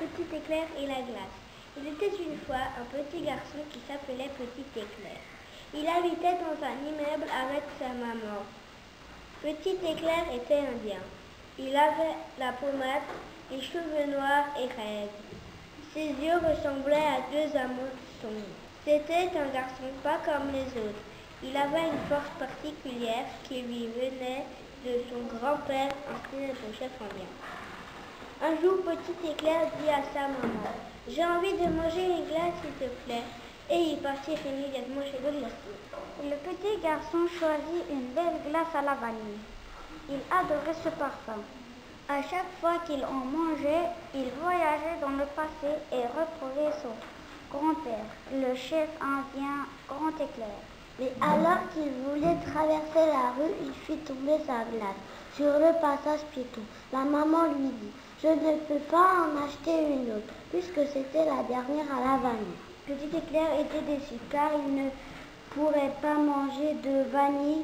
Petit éclair et la glace. Il était une fois un petit garçon qui s'appelait Petit éclair. Il habitait dans un immeuble avec sa maman. Petit éclair était indien. Il avait la peau mate, les cheveux noirs et raides. Ses yeux ressemblaient à deux amours sombres. C'était un garçon pas comme les autres. Il avait une force particulière qui lui venait de son grand-père, ancien chef indien. Un jour, Petit éclair dit à sa maman: « J'ai envie de manger une glace, s'il te plaît. » Et il partit immédiatement chez le glacier. Le petit garçon choisit une belle glace à la vanille. Il adorait ce parfum. À chaque fois qu'il en mangeait, il voyageait dans le passé et retrouvait son grand-père, le chef indien Grand Éclair. Mais alors qu'il voulait traverser la rue, il fit tomber sa glace sur le passage piéton. La maman lui dit: « Je ne peux pas en acheter une autre, puisque c'était la dernière à la vanille. » Petit éclair était déçu, car il ne pourrait pas manger de vanille,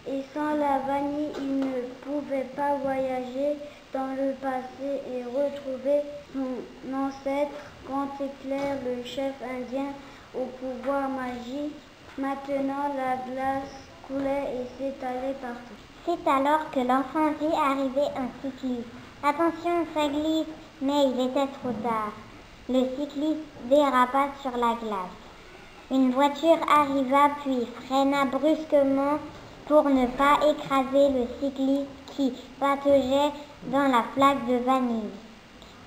et sans la vanille, il ne pouvait pas voyager dans le passé et retrouver son ancêtre Grand Éclair, le chef indien au pouvoir magique. Maintenant, la glace coulait et s'étalait partout. C'est alors que l'enfant vit arriver un cycliste. Attention, ça glisse, mais il était trop tard. Le cycliste dérapa sur la glace. Une voiture arriva puis freina brusquement pour ne pas écraser le cycliste qui pataugeait dans la flaque de vanille.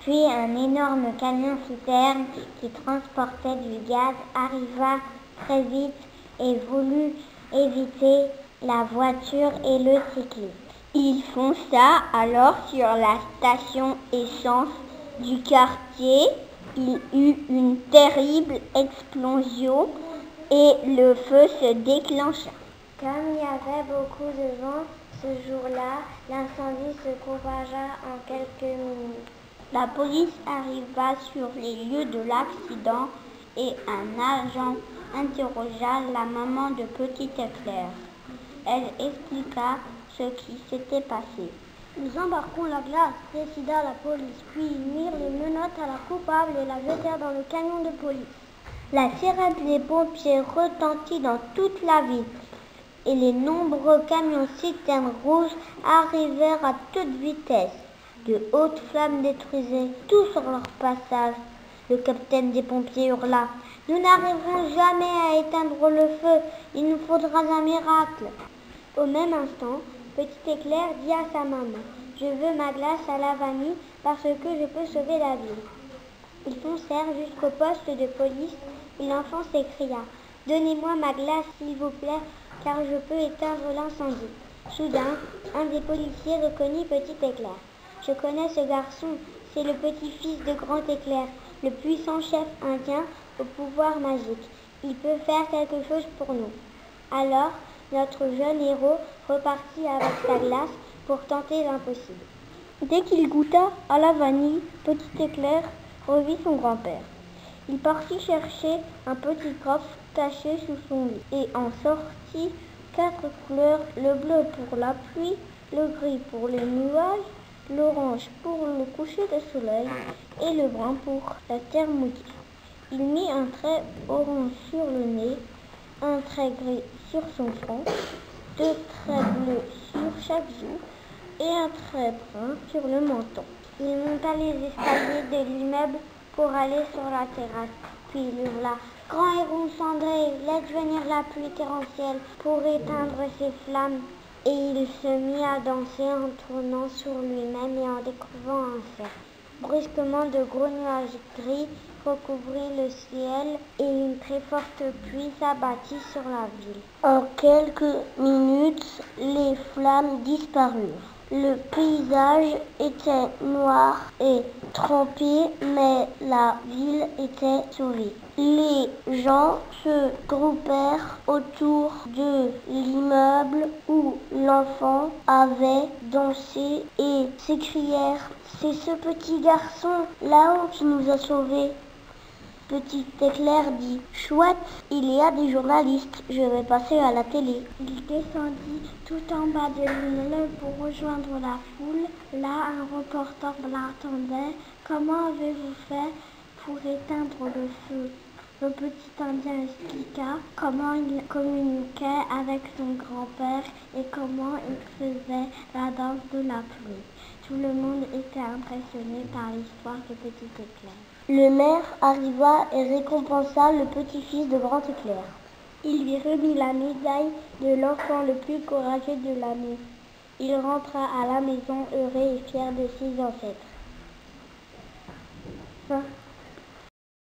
Puis un énorme camion-citerne qui transportait du gaz arriva très vite et voulut éviter la voiture et le cycliste. Il fonça alors sur la station essence du quartier. Il eut une terrible explosion et le feu se déclencha. Comme il y avait beaucoup de vent ce jour-là, l'incendie se propagea en quelques minutes. La police arriva sur les lieux de l'accident et un agent interrogea la maman de Petit Éclair. Elle expliqua ce qui s'était passé. Nous embarquons la glace, décida la police, puis ils mirent les menottes à la coupable et la jetèrent dans le camion de police. La sirène des pompiers retentit dans toute la ville et les nombreux camions-citernes rouges arrivèrent à toute vitesse. De hautes flammes détruisaient tout sur leur passage. Le capitaine des pompiers hurla: « Nous n'arriverons jamais à éteindre le feu, il nous faudra un miracle. » Au même instant, Petit Éclair dit à sa maman: « Je veux ma glace à la vanille parce que je peux sauver la ville. » Ils foncèrent jusqu'au poste de police et l'enfant s'écria: « Donnez-moi ma glace, s'il vous plaît, car je peux éteindre l'incendie. » Soudain, un des policiers reconnut Petit Éclair. « Je connais ce garçon, c'est le petit-fils de Grand Éclair, le puissant chef indien au pouvoir magique. Il peut faire quelque chose pour nous. » Alors, notre jeune héros repartit avec sa glace pour tenter l'impossible. Dès qu'il goûta à la vanille, Petit Éclair revit son grand-père. Il partit chercher un petit coffre caché sous son lit et en sortit 4 couleurs: le bleu pour la pluie, le gris pour les nuages, l'orange pour le coucher de soleil et le brun pour la terre mouillée. Il mit un trait orange sur le nez, un trait gris sur son front, 2 traits bleus sur chaque joue et un trait brun sur le menton. Il monta les escaliers de l'immeuble pour aller sur la terrasse, puis il hurla: « Grand héros cendré, laisse venir la pluie torrentielle pour éteindre ces flammes. » Et il se mit à danser en tournant sur lui-même et en découvrant un cercle. Brusquement, de gros nuages gris recouvrirent le ciel et une très forte pluie s'abattit sur la ville. En quelques minutes, les flammes disparurent. Le paysage était noir et trempé, mais la ville était sauvée. Les gens se groupèrent autour de l'immeuble où l'enfant avait dansé et s'écrièrent: « C'est ce petit garçon là-haut qui nous a sauvés. » Petit éclair dit « Chouette, il y a des journalistes, je vais passer à la télé. » Il descendit tout en bas de l'immeuble pour rejoindre la foule. Là, un reporter l'attendait. « Comment avez-vous fait pour éteindre le feu ?» Le petit Indien expliqua comment il communiquait avec son grand-père et comment il faisait la danse de la pluie. Tout le monde était impressionné par l'histoire de Petit Éclair. Le maire arriva et récompensa le petit-fils de Grand Éclair. Il lui remit la médaille de l'enfant le plus courageux de l'année. Il rentra à la maison heureux et fier de ses ancêtres.